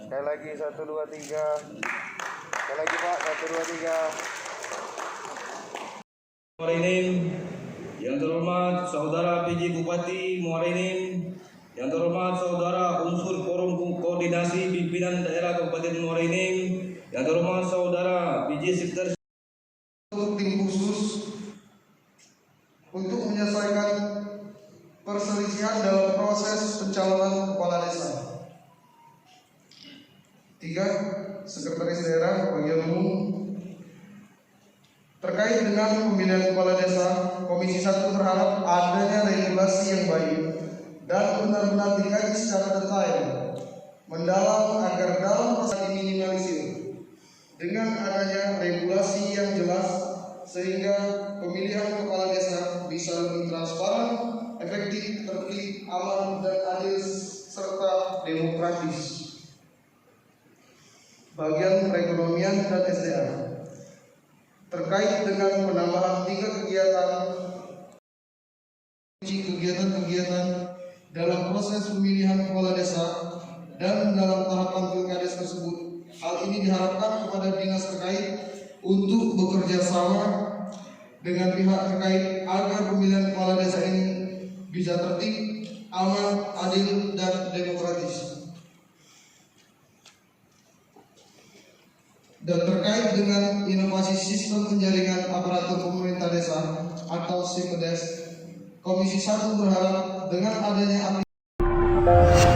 Sekali lagi 1 2 3. Sekali lagi Pak, 1 2 3. Muara Enim, yang terhormat Saudara PJ Bupati Muara Enim, yang terhormat Saudara unsur Forum Koordinasi Pimpinan Daerah Kabupaten Muara Enim, yang terhormat Saudara PJ Sekretaris tim khusus untuk menyelesaikan perselisihan dalam proses pencalonan kepala desa. 3. Sekretaris Daerah Bagian Umum. Terkait dengan pemilihan kepala desa, Komisi 1 berharap adanya regulasi yang baik dan benar-benar dikaji secara detail, mendalam agar dalam proses diminimalisir. Dengan adanya regulasi yang jelas, sehingga pemilihan kepala desa bisa lebih transparan, efektif, tertib, aman, dan adil serta demokratis. Bagian perekonomian dan SDA. Terkait dengan penambahan 3 kegiatan dalam proses pemilihan kepala desa dan dalam tahapan pilkades tersebut. Hal ini diharapkan kepada dinas terkait untuk bekerja sama dengan pihak terkait agar pemilihan kepala desa ini bisa tertib, aman, adil, dan demokratis. Dan terkait dengan inovasi sistem penjaringan aparatur pemerintah desa atau SIMPEDES, Komisi 1 berharap dengan adanya aplikasi